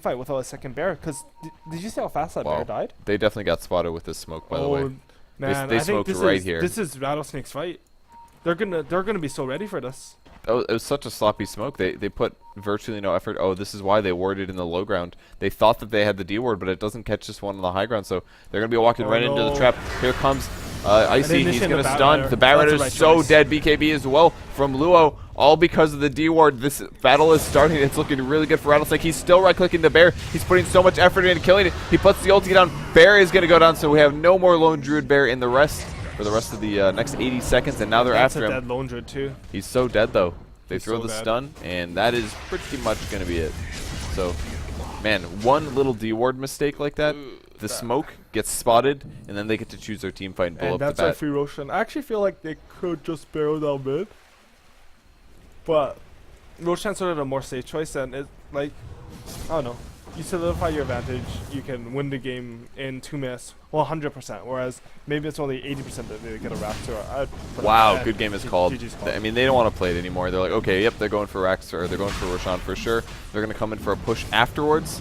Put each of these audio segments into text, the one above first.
fight without a second bear. Because did you see how fast that bear died? They definitely got spotted with this smoke, by the way. Man, They I think smoked right here. This is Rattlesnake's fight. They're gonna be so ready for this. Oh, it was such a sloppy smoke. They put virtually no effort. Oh, this is why they warded in the low ground. They thought that they had the D ward, but it doesn't catch this one on the high ground. So they're going to be walking right into the trap. Here comes Icy. He's going to stun. The Bat Rider is so dead. BKB as well from Luo, all because of the D ward. This battle is starting. It's looking really good for Rattlesnake. He's still right-clicking the bear. He's putting so much effort into killing it. He puts the ulti down. Bear is going to go down, so we have no more Lone Druid Bear in the rest for the rest of the next 80 seconds, and now they're after him. Dead Lone Druid too. He's so dead, though. They He's throw so the dead. stun, and that is pretty much going to be it. So, man, one little D-ward mistake like that, the smoke gets spotted, and then they get to choose their team fight and blow up the that's bat. like free Roshan. I actually feel like they could just barrel down mid. But Roshan's sort of a more safe choice, and it, like, I don't know. You solidify your advantage, you can win the game in 2 minutes, well, 100%, whereas maybe it's only 80% that they get a Raptor. Wow, good game is called. GG's called. I mean, they don't want to play it anymore. They're like, okay, yep, they're going for Rax, or they're going for Roshan for sure. They're going to come in for a push afterwards,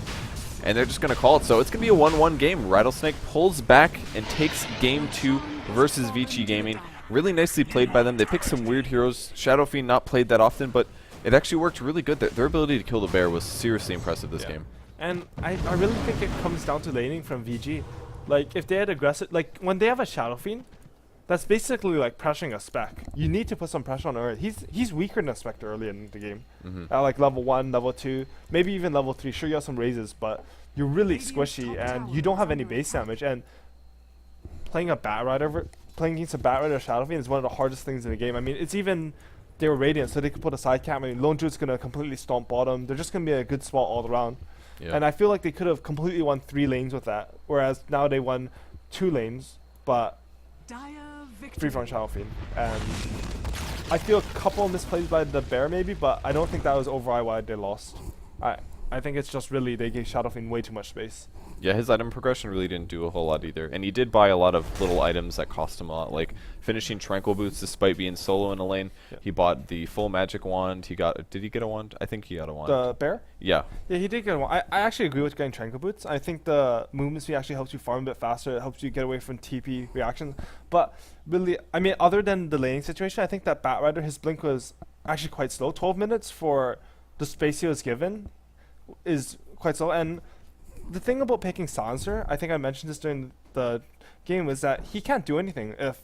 and they're just going to call it. So it's going to be a 1-1 game. Rattlesnake pulls back and takes game 2 versus Vici Gaming. Really nicely played by them. They picked some weird heroes. Shadow Fiend not played that often, but it actually worked really good. Their ability to kill the bear was seriously impressive this game. And I really think it comes down to laning from VG. Like, if they had aggressive, like, when they have a Shadow Fiend, that's basically like pressuring a spec. You need to put some pressure on her. He's weaker than a Spectre early in the game. At like level 1, level 2, maybe even level 3. Sure, you have some raises, but you're really squishy and you don't have any base damage. And playing against a Bat Rider or Shadow Fiend is one of the hardest things in the game. I mean, it's even, they were Radiant, so they could put a side cam. I mean, Lone Druid's going to completely stomp bottom. They're just going to be a good spot all around. Yeah. And I feel like they could have completely won 3 lanes with that, whereas now they won 2 lanes, but free from Shadow Fiend. And I feel a couple misplays by the bear maybe, but I don't think that was overall why they lost. I think it's just really they gave Shadow Fiend way too much space. Yeah, his item progression really didn't do a whole lot either. And he did buy a lot of little items that cost him a lot, like finishing Tranquil Boots despite being solo in a lane. Yep. He bought the full magic wand. Did he get a wand? I think he got a wand. The bear? Yeah. Yeah, he did get a wand. I actually agree with getting Tranquil Boots. I think the movement speed actually helps you farm a bit faster. It helps you get away from TP reactions. But really, I mean, other than the laning situation, I think that Bat Rider, his blink was actually quite slow. 12 minutes for the space he was given is quite slow. And the thing about picking Silencer, I think I mentioned this during the game, was that he can't do anything if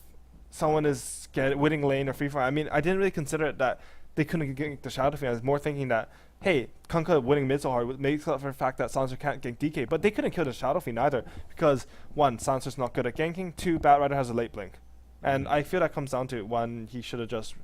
someone is winning lane or free fire. I mean, I didn't really consider it that they couldn't get the Shadow Fiend. I was more thinking that, hey, Kunkka winning mid so hard makes up for the fact that Silencer can't gank DK. But they couldn't kill the Shadow Fiend either because, 1, Silencer's not good at ganking, 2, Bat Rider has a late blink. And I feel that comes down to, 1, he should have just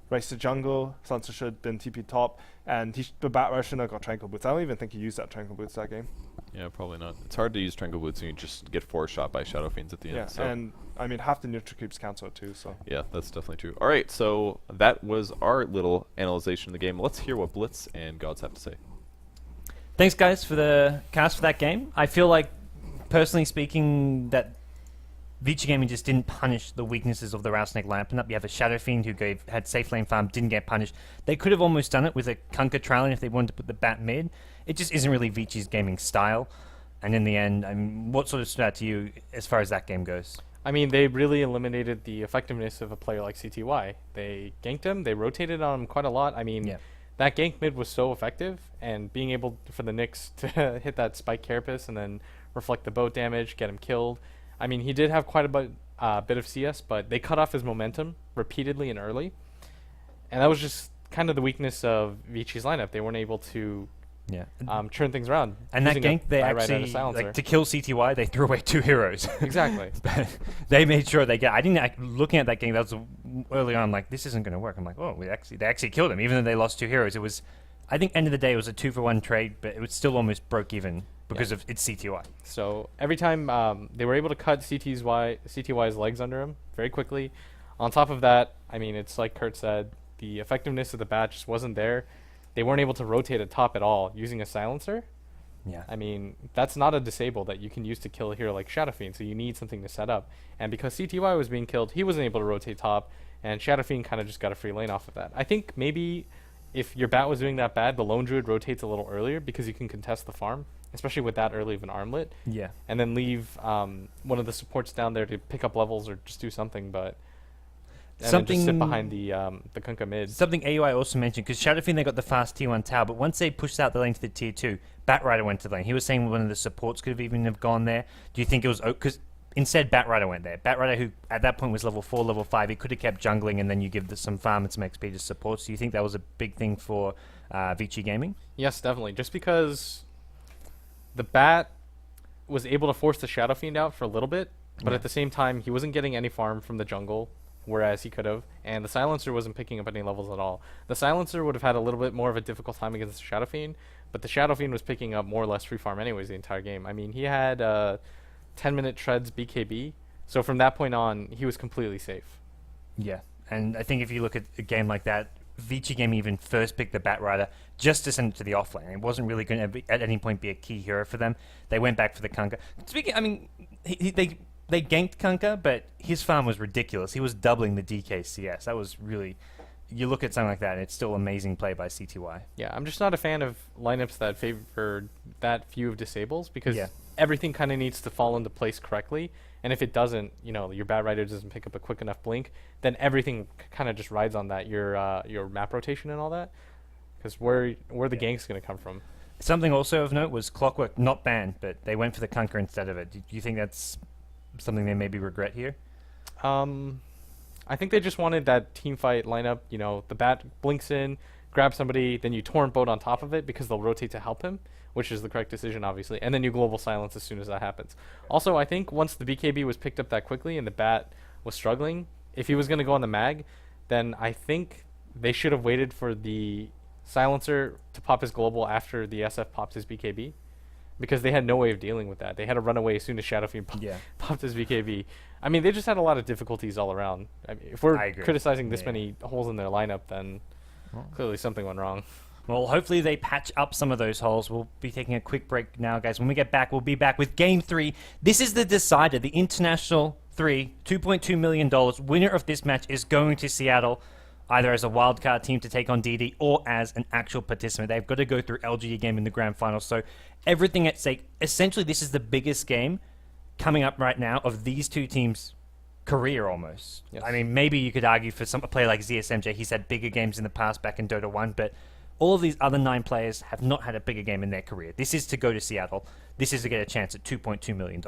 raced to jungle, Silencer should have been TP top, and the Bat Rider shouldn't have got Tranquil Boots. I don't even think he used that Tranquil Boots that game. Yeah, probably not. It's hard to use Tranquil Boots when you just get 4 shot by Shadow Fiends at the end. Yeah, so. and I mean, half the neutral creeps cancel it too, so. Yeah, that's definitely true. All right, so that was our little analyzation of the game. Let's hear what Blitz and Gods have to say. Thanks, guys, for the cast for that game. I feel like, personally speaking, that Vici Gaming just didn't punish the weaknesses of the Rattlesnake lineup. You have a Shadow Fiend who had safe lane farm, didn't get punished. They could have almost done it with a Kunkka trailing if they wanted to put the bat mid. It just isn't really Vici's gaming style. And in the end, I mean, what sort of stood out to you as far as that game goes? I mean, they really eliminated the effectiveness of a player like CTY. They ganked him, they rotated on him quite a lot. I mean, that gank mid was so effective, and being able for the Nyx to hit that spike carapace and then reflect the boat damage, get him killed. I mean, he did have quite a bit of CS, but they cut off his momentum repeatedly and early. And that was just kind of the weakness of Vici's lineup. They weren't able to turn things around. And that gank, they actually, like, to kill CTY, they threw away 2 heroes. Exactly. They made sure they looking at that game, that was early on, I'm like, this isn't going to work. I'm like, oh, they actually killed him, even though they lost 2 heroes. It was, I think, end of the day, it was a 2-for-1 trade, but it was still almost broke even because of its CTY. So every time they were able to cut CTY's legs under him very quickly. On top of that, I mean, it's like Kurt said, the effectiveness of the bat just wasn't there. They weren't able to rotate at top at all using a silencer. Yeah. I mean, that's not a disable that you can use to kill a hero like Shadow Fiend, so you need something to set up. And because CTY was being killed, he wasn't able to rotate top, and Shadow Fiend kind of just got a free lane off of that. I think maybe if your bat was doing that bad, the Lone Druid rotates a little earlier because you can contest the farm especially with that early of an armlet, Yeah. and then leave one of the supports down there to pick up levels or just do something, but and then just sit behind the Kunkka mid. Something AUI also mentioned, because Shadowfiend, they got the fast tier 1 tower, but once they pushed out the lane to the tier 2, Batrider went to the lane. He was saying one of the supports could have even have gone there. Do you think it was... Because instead, Batrider went there. Batrider, who at that point was level 4, level 5, he could have kept jungling, and then you give some farm and some XP to support. So you think that was a big thing for Vici Gaming? Yes, definitely. Just because the Bat was able to force the Shadowfiend out for a little bit, but at the same time, he wasn't getting any farm from the jungle, whereas he could have, and the Silencer wasn't picking up any levels at all. The Silencer would have had a little bit more of a difficult time against the Shadowfiend, but the Shadowfiend was picking up more or less free farm anyways the entire game. I mean, he had 10-minute treads BKB, so from that point on, he was completely safe. Yeah, and I think if you look at a game like that, Vici Gaming even first picked the Batrider just to send it to the offlane. It wasn't really going to at any point be a key hero for them. They went back for the Kunkka. Speaking, I mean, they ganked Kunkka, but his farm was ridiculous. He was doubling the DKCS. That was really... You look at something like that, and it's still amazing play by CTY. Yeah, I'm just not a fan of lineups that favor that few of disables, because everything kind of needs to fall into place correctly. And if it doesn't, you know, your Batrider doesn't pick up a quick enough blink, then everything kind of just rides on that, your map rotation and all that. Because where the gank's going to come from. Something also of note was Clockwork not banned, but they went for the Kunkka instead of it. Do you think that's something they maybe regret here? I think they just wanted that team fight lineup. You know, the Bat blinks in, grabs somebody, then you torrent boat on top of it because they'll rotate to help him, which is the correct decision, obviously. And then you global silence as soon as that happens. Also, I think once the BKB was picked up that quickly and the Bat was struggling, if he was going to go on the mag, then I think they should have waited for the Silencer to pop his global after the SF popped his BKB. Because they had no way of dealing with that. They had to run away as soon as Shadowfiend popped his BKB. I mean, they just had a lot of difficulties all around. I mean, if we're criticizing this many holes in their lineup, then clearly something went wrong. Well, hopefully they patch up some of those holes. We'll be taking a quick break now, guys. When we get back, we'll be back with Game 3. This is the decider, the International 3, $2.2 million. Winner of this match is going to Seattle, either as a wildcard team to take on DD or as an actual participant. They've got to go through LGD game in the grand final. So everything at stake. Essentially, this is the biggest game coming up right now of these two teams' career almost. Yes. I mean, maybe you could argue for a player like ZSMJ. He's had bigger games in the past back in Dota 1, but all of these other 9 players have not had a bigger game in their career. This is to go to Seattle. This is to get a chance at $2.2 million.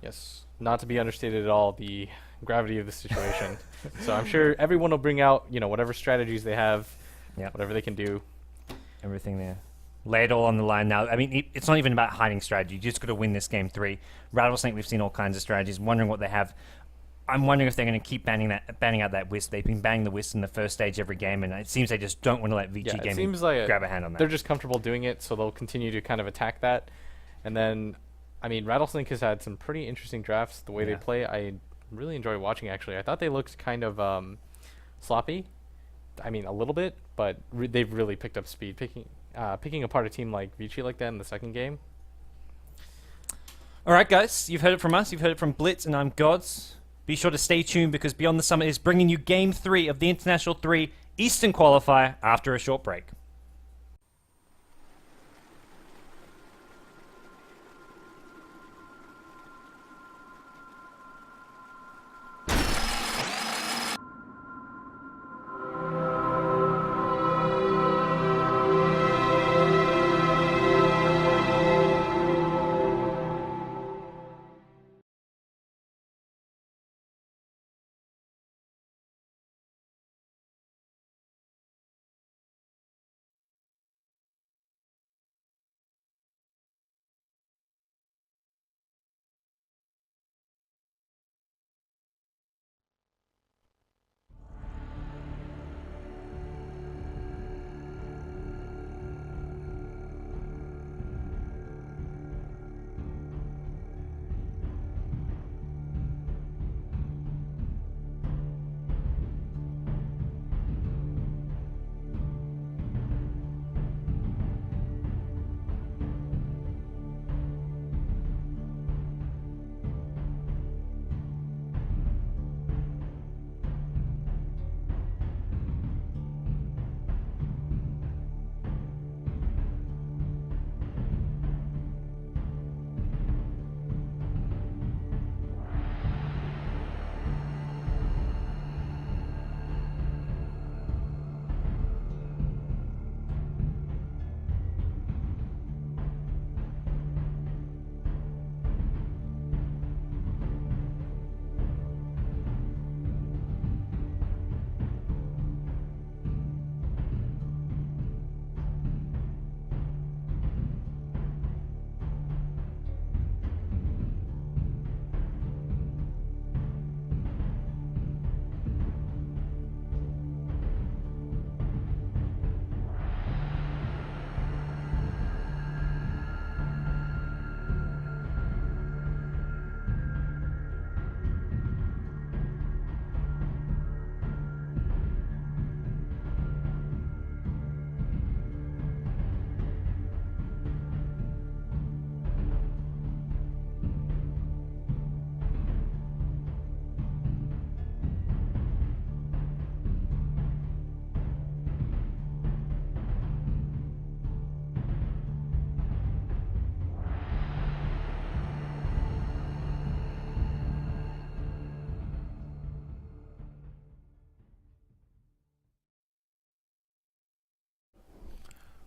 Yes. Not to be understated at all, the gravity of the situation. So I'm sure everyone will bring out, you know, whatever strategies they have, whatever they can do. Everything there. Lay it all on the line now. I mean, it's not even about hiding strategy. You just got to win this game 3. Rattlesnake, we've seen all kinds of strategies. Wondering what they have. I'm wondering if they're going to keep banning out that Wisp. They've been banning the Wisp in the first stage every game, and it seems they just don't want to let Vici Gaming grab a hand on that. They're just comfortable doing it, so they'll continue to kind of attack that. And then, I mean, Rattlesnake has had some pretty interesting drafts. The way they play, I really enjoy watching, actually. I thought they looked kind of sloppy. I mean, a little bit, but they've really picked up speed. Picking apart a team like Vici like that in the second game. All right, guys. You've heard it from us. You've heard it from Blitz, and I'm Gods. Be sure to stay tuned because Beyond the Summit is bringing you Game 3 of the International 3 Eastern Qualifier after a short break.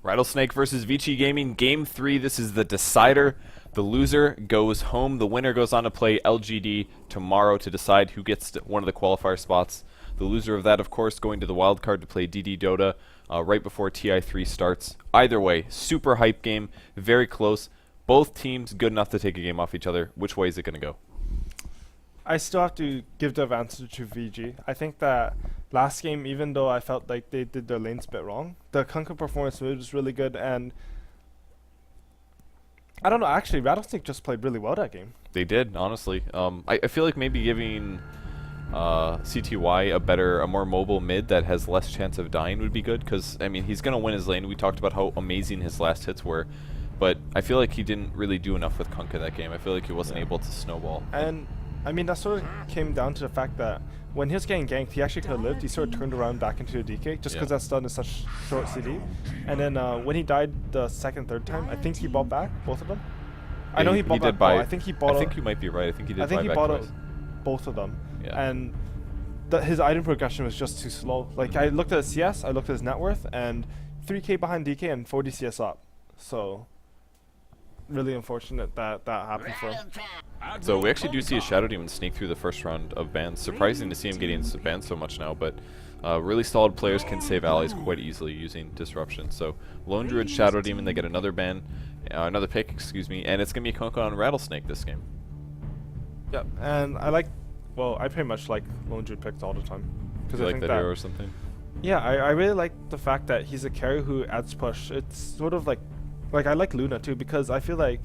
Rattlesnake versus Vici Gaming, Game 3. This is the decider. The loser goes home. The winner goes on to play LGD tomorrow to decide who gets one of the qualifier spots. The loser of that, of course, going to the wild card to play DD Dota right before TI3 starts. Either way, super hype game, very close. Both teams good enough to take a game off each other. Which way is it going to go? I still have to give the advantage to VG. I think that last game, even though I felt like they did their lanes a bit wrong, the Kunkka performance was really good, and I don't know, actually, Rattlesnake just played really well that game. They did, honestly. I feel like maybe giving CTY a more mobile mid that has less chance of dying would be good, because, I mean, he's going to win his lane. We talked about how amazing his last hits were, but I feel like he didn't really do enough with Kunkka that game. I feel like he wasn't able to snowball. And I mean, that sort of came down to the fact that when he was getting ganked, he actually could have lived. He sort of turned around back into a DK just because that stun is such short CD. And then when he died the second, third time, I think he bought back both of them. Yeah, I know he bought back. I think he bought. I think you might be right. I think he did. I think he buy bought back twice. both of them. Yeah. And his item progression was just too slow. Like I looked at his CS, I looked at his net worth, and 3K behind DK and 40 CS up. So really unfortunate that happened for him. So we actually do see a Shadow Demon sneak through the first round of bans. Surprising to see him getting banned so much now, but really solid players can save allies quite easily using Disruption. So Lone Druid, Shadow Demon, they get another ban, another pick, excuse me, and it's going to be Kunkka on Rattlesnake this game. Yep, and I pretty much like Lone Druid picks all the time. Do you like that hero or something? Yeah, I really like the fact that he's a carry who adds push. It's sort of like I like Luna too, because I feel like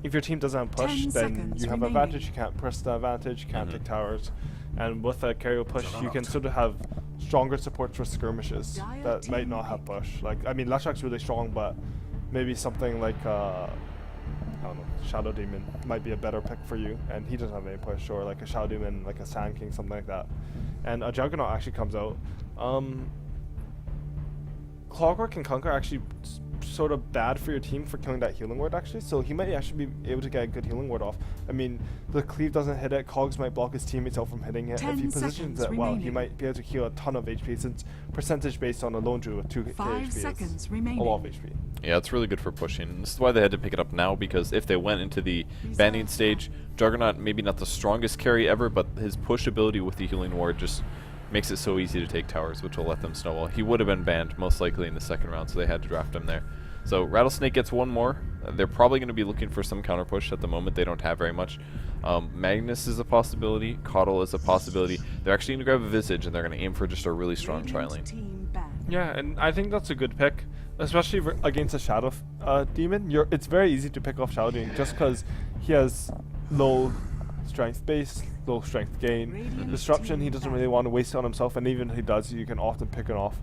if your team doesn't have push, then you have advantage. You can't press the advantage. You can't take towers, and with a carry push, you can sort of have stronger supports for skirmishes that might not have push. Like I mean, Lashak's really strong, but maybe something like I don't know, Shadow Demon might be a better pick for you, and he doesn't have any push, or like a Shadow Demon, like a Sand King, something like that. And a Juggernaut actually comes out. Clockwork and Kunkka are actually sort of bad for your team for killing that healing ward actually, so he might actually be able to get a good healing ward off. I mean, the cleave doesn't hit it, Cogs might block his teammates out from hitting it. If he positions it well, he might be able to heal a ton of HP, since percentage based on a Lone Druid with 2 HP is a lot of HP. Yeah, it's really good for pushing, and this is why they had to pick it up now, because if they went into the banning stage, Juggernaut maybe not the strongest carry ever, but his push ability with the healing ward just makes it so easy to take towers, which will let them snowball. He would have been banned most likely in the second round, so they had to draft him there. So Rattlesnake gets one more. They're probably going to be looking for some counter push. At the moment they don't have very much. Magnus is a possibility, Coddle is a possibility. They're actually going to grab a Visage, and they're going to aim for just a really strong tri-lane. Yeah, and I think that's a good pick, especially against a Shadow Demon. It's very easy to pick off Shadow Demon just because he has low strength base, low strength gain. Disruption, he doesn't really want to waste it on himself, and even if he does, you can often pick it off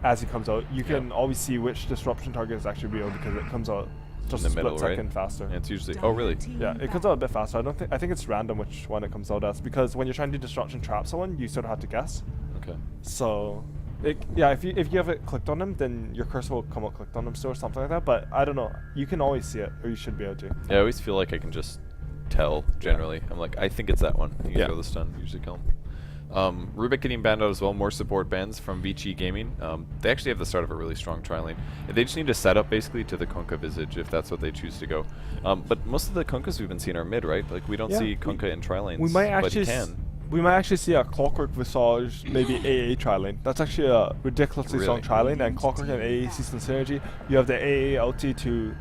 as he comes out. You can always see which disruption target is actually real because it comes out just in the a middle, split second faster. And it's usually really? Yeah, it comes out a bit faster. I think it's random which one it comes out as, because when you're trying to disruption trap someone, you sort of have to guess. Okay. So if you have it clicked on him, then your cursor will come out clicked on him still or something like that, but I don't know. You can always see it, or you should be able to. Yeah, I always feel like I can just tell generally. I'm like, I think it's that one. You throw the stun, usually kill him. Rubik getting banned out as well, more support bans from Vici Gaming. They actually have the start of a really strong tri-lane. They just need to set up basically to the Kunkka Visage if that's what they choose to go. But most of the Kunkkas we've been seeing are mid, right? Like we don't see Kunkka in tri-lanes, we might actually but he can. We might actually see a Clockwork Visage, maybe AA tri-lane. That's actually a ridiculously strong tri-lane, and Clockwork and AA see some synergy. You have the AA LT to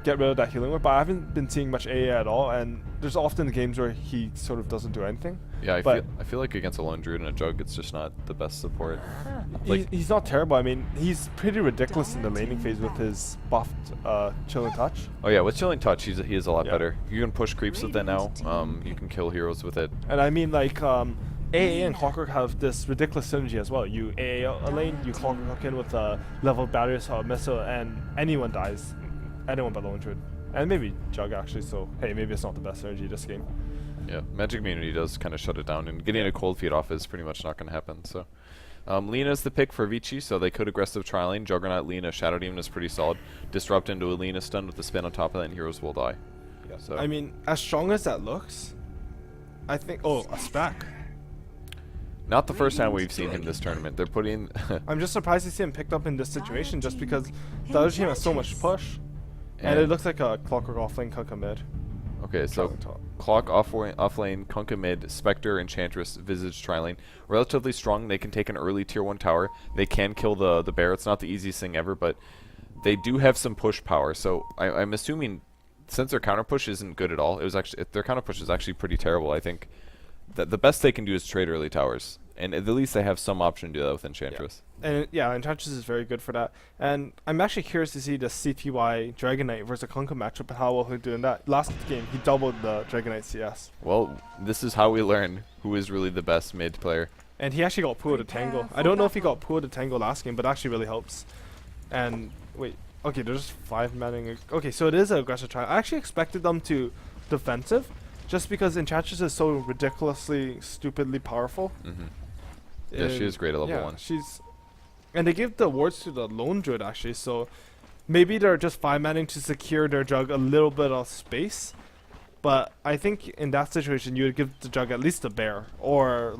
get rid of that healing ward, but I haven't been seeing much AA at all, and there's often games where he sort of doesn't do anything. Yeah, I feel like against a Lone Druid and a Jug, it's just not the best support. He's not terrible. I mean, he's pretty ridiculous in the laning phase with his buffed Chilling Touch. Oh yeah, with Chilling Touch, he is a lot better. You can push creeps with that now. You can kill heroes with it. And I mean, like, AA and Clockwork have this ridiculous synergy as well. You AA a lane, you Clockwork hook in with a level barriers or a missile, and anyone dies. Anyone but Lone Druid. And maybe Jug actually, so hey, maybe it's not the best synergy this game. Yeah, Magic Immunity does kind of shut it down, and getting a cold feed off is pretty much not going to happen. So, Lena's the pick for Vici, so they could aggressive tri-lane. Juggernaut, Lena, Shadow Demon is pretty solid. Disrupt into a Lena stun with the spin on top of that, and heroes will die. Yeah, so I mean, as strong as that looks, I think... Oh, a Spec. Not the first time we've seen him this tournament. They're putting... I'm just surprised to see him picked up in this situation just because the other team has so much push. And it looks like a Clockwork offlane Kunkka mid. Okay, so Clock off lane, Kunkka mid, Spectre, Enchantress, Visage tri-lane. Relatively strong. They can take an early tier 1 tower. They can kill the bear. It's not the easiest thing ever, but they do have some push power. So I'm assuming since their counter push isn't good at all, their counter push is actually pretty terrible. I think that the best they can do is trade early towers. And at least they have some option to do that with Enchantress. And yeah, Enchantress is very good for that. And I'm actually curious to see the CTY Dragon Knight versus Kunkka matchup and how well he'll do in that. Last game, he doubled the Dragon Knight CS. Well, this is how we learn who is really the best mid player. And he actually got Pua to Tango. I don't know if he got Pua to Tango last game, but actually really helps. And wait, okay, there's 5 manning. Okay, so it is an aggressive try. I actually expected them to defensive, just because Enchantress is so ridiculously, stupidly powerful. Yeah, she is great at level 1. And they give the wards to the Lone Druid actually, so maybe they're just 5-manning to secure their Jug a little bit of space. But I think in that situation you would give the Jug at least a bear, or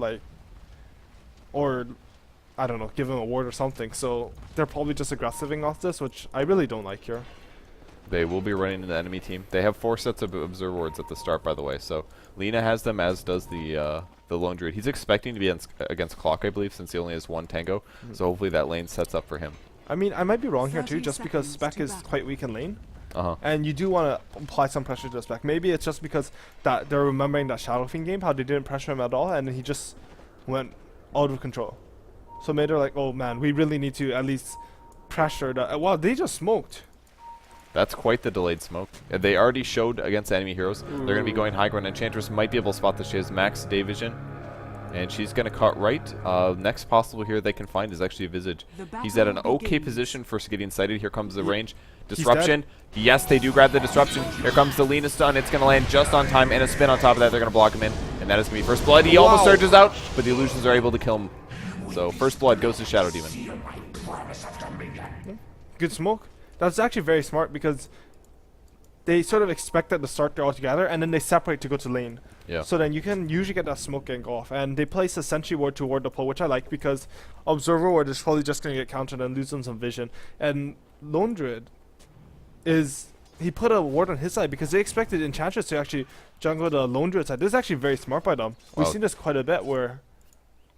I don't know, give him a ward or something. So they're probably just aggressiving off this, which I really don't like here. They will be running in the enemy team. They have 4 sets of observer wards at the start, by the way. So Lina has them, as does the Lone Druid. He's expecting to be against Clock, I believe, since he only has 1 Tango. So hopefully that lane sets up for him. I mean, I might be wrong here too, just because Spec is quite weak in lane. And you do want to apply some pressure to the Spec. Maybe it's just because that they're remembering that Shadow Fiend game, how they didn't pressure him at all, and he just went out of control. So maybe they're like, oh man, we really need to at least pressure that. Wow, they just smoked. That's quite the delayed smoke. They already showed against enemy heroes. They're going to be going high ground. Enchantress might be able to spot that she has max day vision. And she's going to cut right. Next possible here they can find is actually a Visage. He's at an okay position for getting sighted. Here comes the range. Disruption. Yes, they do grab the disruption. Here comes the Lina stun. It's going to land just on time, and a spin on top of that. They're going to block him in. And that is going to be first blood. He almost surges out, but the illusions are able to kill him. So first blood goes to Shadow Demon. Good smoke. That's actually very smart because they sort of expect that to start there all together, and then they separate to go to lane. Yeah. So then you can usually get that smoke gang off. And they place a sentry ward toward the pole, which I like because observer ward is probably just going to get countered and lose them some vision. And Lone Druid he put a ward on his side because they expected Enchantress to actually jungle the Lone Druid side. This is actually very smart by them. We've seen this quite a bit where...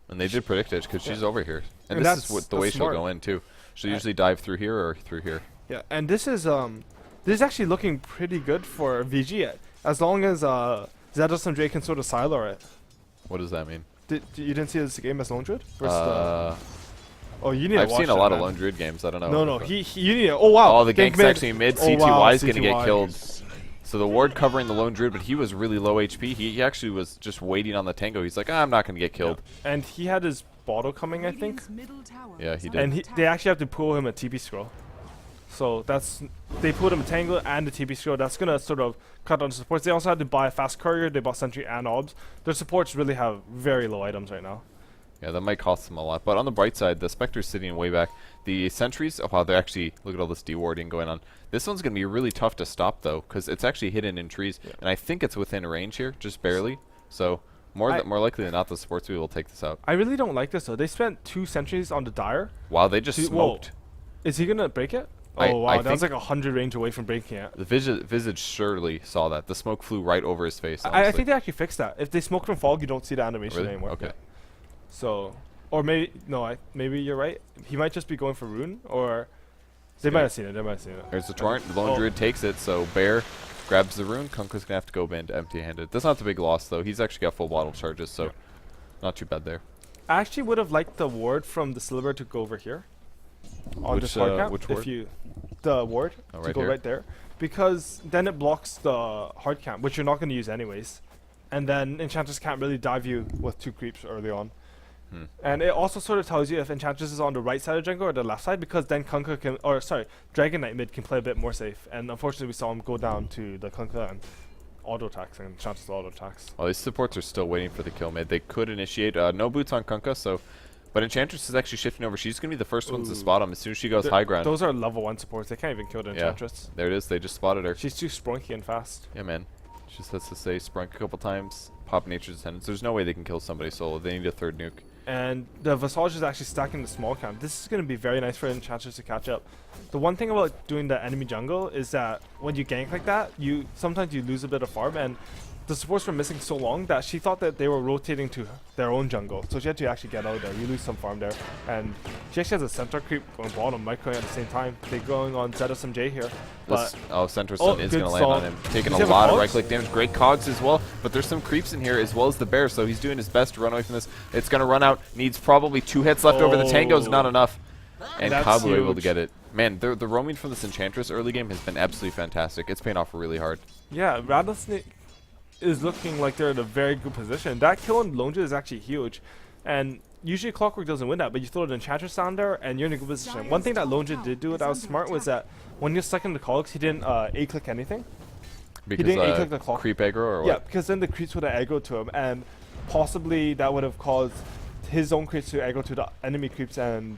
And they did predict it because she's over here. And this is the way she'll go in too. She'll usually dive through here or through here. Yeah, and this is actually looking pretty good for VG, as long as Zedos and Drake can sort of silo it. What does that mean? You didn't see this game as Lone Druid? Oh, you need. I've seen a lot of Lone Druid games. I don't know. No, you need. Oh wow. Oh, the gank's actually mid. CTY is gonna get killed. So the ward covering the Lone Druid, but he was really low HP. He actually was just waiting on the Tango. He's like, I'm not gonna get killed. Yeah. And he had his bottle coming, I think. Yeah, he did. And they actually have to pull him a TP scroll. So they put him a Tangle and the TP scroll. That's gonna sort of cut down the supports. They also had to buy a fast courier. They bought sentry and obs. Their supports really have very low items right now. Yeah, that might cost them a lot. But on the bright side, the Spectre's sitting way back. The sentries, oh wow, they're actually, look at all this dewarding going on. This one's going to be really tough to stop, though, because it's actually hidden in trees. Yeah. And I think it's within range here, just barely. So more likely than not, the sports will take this out. I really don't like this, though. They spent 2 sentries on the Dire. Wow, they just smoked. Whoa. Is he going to break it? Oh, wow, that was like 100 range away from breaking it. The Visage surely saw that. The smoke flew right over his face, I think they actually fixed that. If they smoke from fog, you don't see the animation anymore. Okay. Yeah. So... Or maybe maybe you're right. He might just be going for rune, or they might have seen it. There's the torrent. The Lone Druid takes it, so Bear grabs the rune. Kunkka's gonna have to go bend empty-handed. That's not the big loss though. He's actually got full bottle charges, so not too bad there. I actually would have liked the ward from the Silver to go over here. On this hard camp, which ward? The ward to go right there, because then it blocks the hard camp, which you're not going to use anyways, and then Enchantress can't really dive you with 2 creeps early on. And it also sort of tells you if Enchantress is on the right side of jungle or the left side, because then Kunkka can, or sorry, Dragon Knight mid can play a bit more safe. And unfortunately, we saw him go down to the Kunkka and auto attacks, and Enchantress auto attacks. Well, these supports are still waiting for the kill mid. They could initiate. No boots on Kunkka, so. But Enchantress is actually shifting over. She's going to be the first ones to spot him as soon as she goes high ground. Those are level 1 supports. They can't even kill the Enchantress. Yeah, there it is. They just spotted her. She's too sprunky and fast. Yeah, man. She just has to say sprunk a couple times, pop Nature's Attendance. There's no way they can kill somebody solo. They need a 3rd nuke. And the Visage is actually stacking the small camp. This is going to be very nice for Enchantress to catch up. The one thing about doing the enemy jungle is that when you gank like that, sometimes you lose a bit of farm, and the supports were missing so long that she thought that they were rotating to their own jungle. So she had to actually get out of there. You lose some farm there. And she actually has a center creep going bottom, microing at the same time. They're going on ZSMJ here. But Center Sun is going to land on him. Taking a lot of right-click damage. Great cogs as well. But there's some creeps in here as well as the bear. So he's doing his best to run away from this. It's going to run out. Needs probably 2 hits left over. The Tango's not enough. And Kabu able to get it. Man, the roaming from this Enchantress early game has been absolutely fantastic. It's paying off really hard. Yeah, Rattlesnake is looking like they're in a very good position. That kill on Lonja is actually huge, and usually Clockwork doesn't win that, but you throw an Enchantress down there and you're in a good position. One thing that Lonja did do that was smart was that when you're stuck in the cogs, he didn't A-click anything. Because he didn't A-click the clock. Creep aggro or what? Yeah, because then the creeps would have aggroed to him, and possibly that would have caused his own creeps to aggro to the enemy creeps, and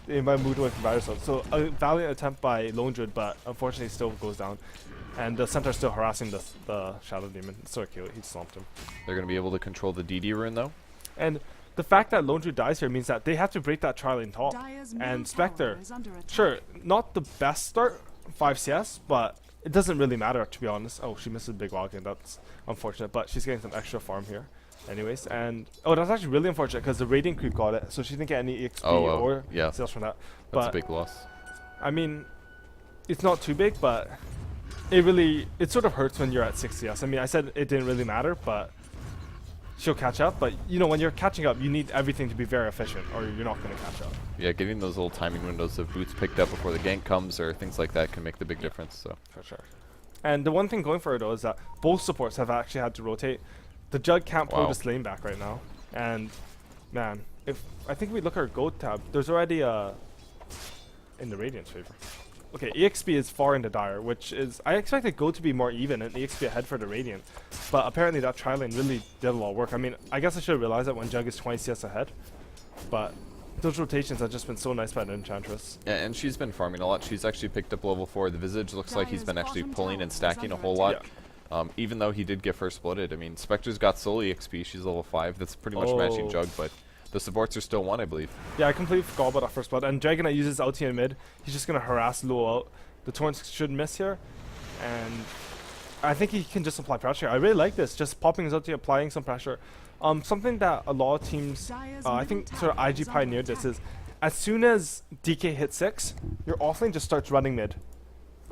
they might have moved away from Battersol. So a valiant attempt by Lone Druid, but unfortunately still goes down. And the center is still harassing the Shadow Demon. It's so cute. He stomped him. They're going to be able to control the DD rune though. And the fact that Lone Druid dies here means that they have to break that tri-lane top. And Spectre, sure, not the best start, 5 CS, but it doesn't really matter, to be honest. Oh, she misses a big wild game. That's unfortunate, but she's getting some extra farm here. Anyways, and that's actually really unfortunate because the Radiant creep got it, so she didn't get any EXP or sales from that. That's a big loss. I mean, it's not too big, but it sort of hurts when you're at 6 CS. I mean, I said it didn't really matter, but she'll catch up. But you know, when you're catching up, you need everything to be very efficient, or you're not going to catch up. Yeah, getting those little timing windows of boots picked up before the gank comes or things like that can make the big difference. So for sure. And the one thing going for her though is that both supports have actually had to rotate. The Jug can't pull this lane back right now, and man, if I think we look at our gold tab, there's already in the Radiant's favor. Okay, EXP is far into Dire, which is I expected gold to be more even and EXP ahead for the Radiant, but apparently that tri lane really did a lot of work. I mean, I guess I should have realized that when Jug is 20 CS ahead, but those rotations have just been so nice by the Enchantress. Yeah, and she's been farming a lot. She's actually picked up level 4. The Visage looks like he's been actually pulling and stacking a whole lot. Yeah. Even though he did get first blooded. I mean, Spectre's got solo EXP. She's level 5. That's pretty much matching Jug, but the supports are still 1, I believe. Yeah, I completely forgot about that first blood. And Dragonite uses ulti in mid. He's just going to harass Luo out. The Torrents should miss here. And I think he can just apply pressure. I really like this. Just popping his ulti, applying some pressure. Something that a lot of teams, I think sort of IG pioneered this, is as soon as DK hits 6, your offlane just starts running mid.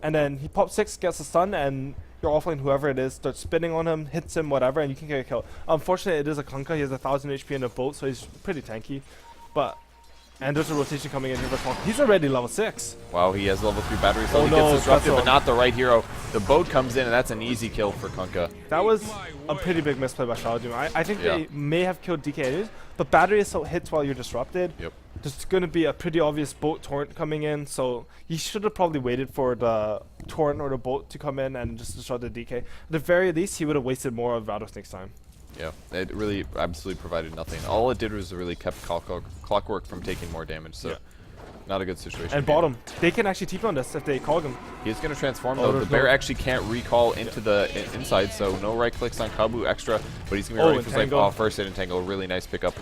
And then he pops 6, gets a stun, and your offlane, whoever it is, starts spinning on him, hits him, whatever, and you can get a kill. Unfortunately, it is a Kunkka. He has 1,000 HP in a boat, so he's pretty tanky. And there's a rotation coming in here for Kunkka. He's already level 6. Wow, he has level 3 battery, so he gets disrupted, but not the right hero. The boat comes in, and that's an easy kill for Kunkka. That was a pretty big misplay by Shadow Demon. I think they may have killed DK anyways, but battery assault hits while you're disrupted. Yep. There's going to be a pretty obvious boat torrent coming in, so he should have probably waited for the torrent or the boat to come in and just disrupt the DK. At the very least, he would have wasted more of Rattlesnake's time. Yeah, it really absolutely provided nothing. All it did was really kept Clockwork from taking more damage, so not a good situation. And bottom, they can actually TP on this if they call him. He is going to transform though. The bear actually can't recall into the inside, so no right clicks on Kabu extra, but he's going to be ready for his life. Oh, first hit entangle, really nice pickup.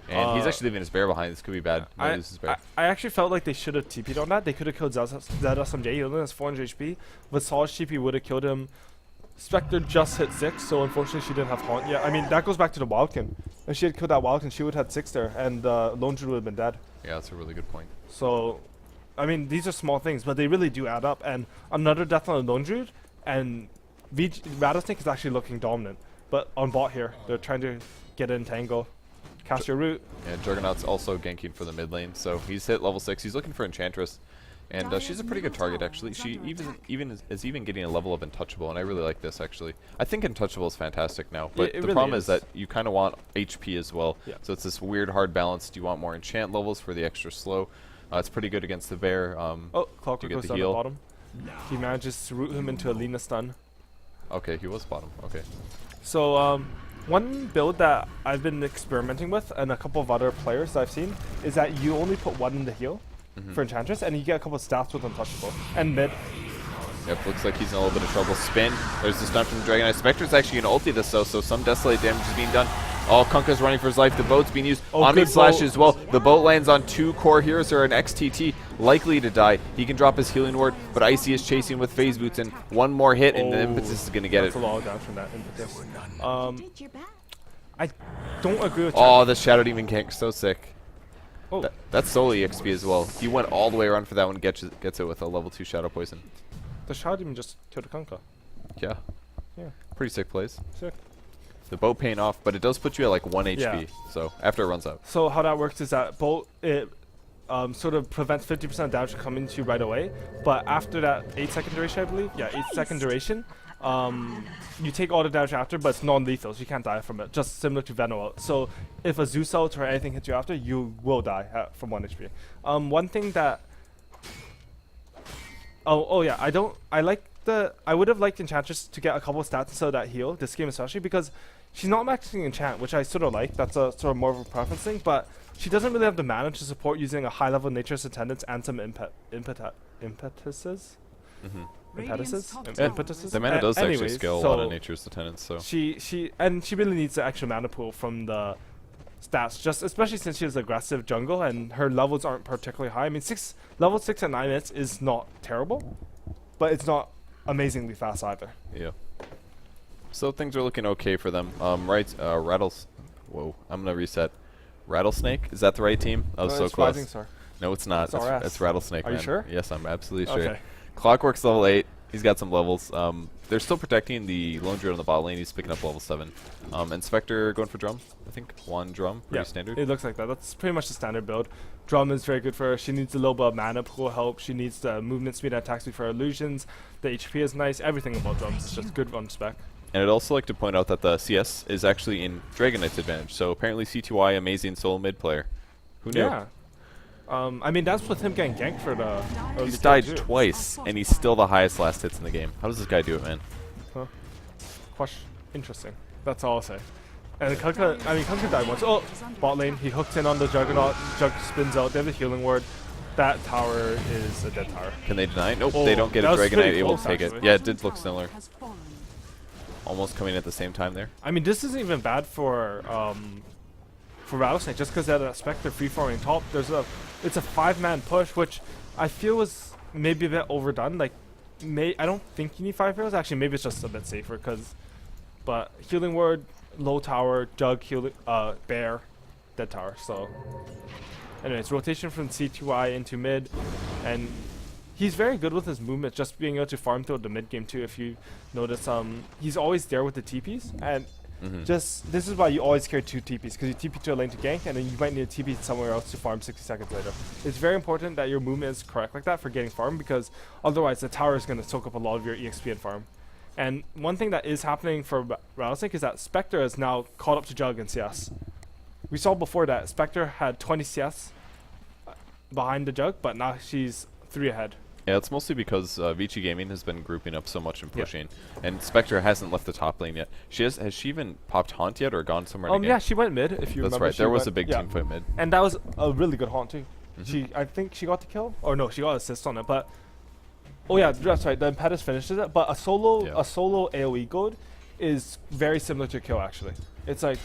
And he's actually leaving his bear behind. This could be bad. I actually felt like they should have TP'd on that. They could have killed ZSMJ. He only has 400 HP. Visage TP would have killed him. Spectre just hit 6, so unfortunately she didn't have Haunt yet. I mean, that goes back to the Wildkin. If she had killed that Wildkin, she would have had 6 there, and Lone Druid would have been dead. Yeah, that's a really good point. So, I mean, these are small things, but they really do add up. And another death on Lone Druid, and Rattlesnake is actually looking dominant. But on bot here, they're trying to get in Tango. Cast your root. Yeah, Juggernaut's also ganking for the mid lane, so he's hit level 6. He's looking for Enchantress. And she's a pretty good target, actually. She is even getting a level of Untouchable, and I really like this, actually. I think Untouchable is fantastic now, but the problem is that you kind of want HP as well. Yeah. So it's this weird, hard balance. Do you want more enchant levels for the extra slow? It's pretty good against the bear. Clockwork goes down the bottom. He manages to root him into a Lina stun. Okay, he was bottom. Okay. So, one build that I've been experimenting with, and a couple of other players that I've seen, is that you only put 1 in the heal. For Enchantress, and you get a couple of stats with Untouchable. And mid. Yep, looks like he's in a little bit of trouble. Spin. There's the stun from the Dragonite. Spectre's actually going to ulti this though, so some Desolate damage is being done. Oh, Kunkka's running for his life. The boat's being used. Oh, Omni good Slash boat. as well. The boat lands on 2 core heroes or an XTT, likely to die. He can drop his healing ward, but Icy is chasing with phase boots, and one more hit, and the impetus is going to get That's it. a lot of damage from that impetus. I don't agree with Oh, the Shadow Demon gank, so sick. Oh. That's solo EXP as well. He went all the way around for that one, gets it with a level 2 Shadow Poison. The Shadow Demon just killed a Kunkka. Yeah. Yeah. Pretty sick plays. Sick. The boat paying off, but it does put you at like 1 HP, Yeah. so after it runs out. So how that works is that bolt it sort of prevents 50% damage coming to you right away, but after that 8-second duration, I believe, 8-second duration, you take all the damage after, but it's non-lethal, so you can't die from it, just similar to Venom. So if a Zeus ult or anything hits you after, you will die from 1 HP. One thing that I would have liked Enchantress to get a couple of stats instead of that heal, this game especially, because she's not maxing Enchant, which I sort of like. That's a sort of more of a preference thing, but she doesn't really have the mana to support using a high-level Nature's Attendance and some impetuses. Impetuses? The mana does actually anyways, scale a lot of Nature's Attendance, so. She really needs the extra mana pool from the stats, just especially since she has aggressive jungle and her levels aren't particularly high. I mean, level 6 at 9 minutes is not terrible, but it's not amazingly fast either. Yeah. So things are looking okay for them. Whoa, I'm gonna reset. Rattlesnake, is that the right team? I was so it's close. Rising Star. No, it's not. It's RS. It's Rattlesnake. Are you man. sure? Yes, I'm absolutely sure. Okay. Clockwork's level 8. He's got some levels. They're still protecting the lone druid on the bot lane. He's picking up level 7. And Spectre going for drum. I think 1 drum, pretty standard. It looks like that. That's pretty much the standard build. Drum is very good for her. She needs a little bit of mana pool help. She needs the movement speed and attack speed for her illusions. The HP is nice. Everything about drums is just good on spec. And I'd also like to point out that the CS is actually in Dragon Knight's advantage. So apparently CTY, amazing solo mid player. Who knew? Yeah. I mean, that's with him getting ganked for the early He's died game too. twice, and he's still the highest last hits in the game. How does this guy do it, man? Huh. Interesting. That's all I'll say. And Kunkka died once. Oh, bot lane. He hooked in on the Juggernaut. Jug spins out. They have the healing ward. That tower is a dead tower. Can they deny it? Nope, Oh, they don't get that a was Dragon Knight pretty able to close, take it. actually. Yeah, it did look similar. Almost coming at the same time there. I mean, this isn't even bad for Rattlesnake, just because they had that Spectre free-forming top. It's a 5-man push, which I feel was maybe a bit overdone. Like, I don't think you need 5 heroes. Actually, maybe it's just a bit safer, but healing ward, low tower, Jug, healing, bear, dead tower. So, anyways, rotation from CTY into mid, and he's very good with his movement, just being able to farm through the mid game too. If you notice, he's always there with the TPs, and this is why you always carry 2 TPs, because you TP to a lane to gank, and then you might need a TP somewhere else to farm 60 seconds later. It's very important that your movement is correct like that for getting farm, because otherwise the tower is going to soak up a lot of your EXP and farm. And one thing that is happening for Rattlesnake is that Spectre is now caught up to Jug in CS. We saw before that Spectre had 20 CS behind the Jug, but now she's 3 ahead. Yeah, it's mostly because Vici Gaming has been grouping up so much and pushing, and Spectre hasn't left the top lane yet. Has she even popped Haunt yet or gone somewhere? Yeah, she went mid. If you That's remember, right. There was a big team fight mid, and that was a really good Haunt too. I think she got the kill, or no, she got assist on it. But oh yeah, that's right. The impetus finishes it, but a solo AOE goad is very similar to a kill actually. It's like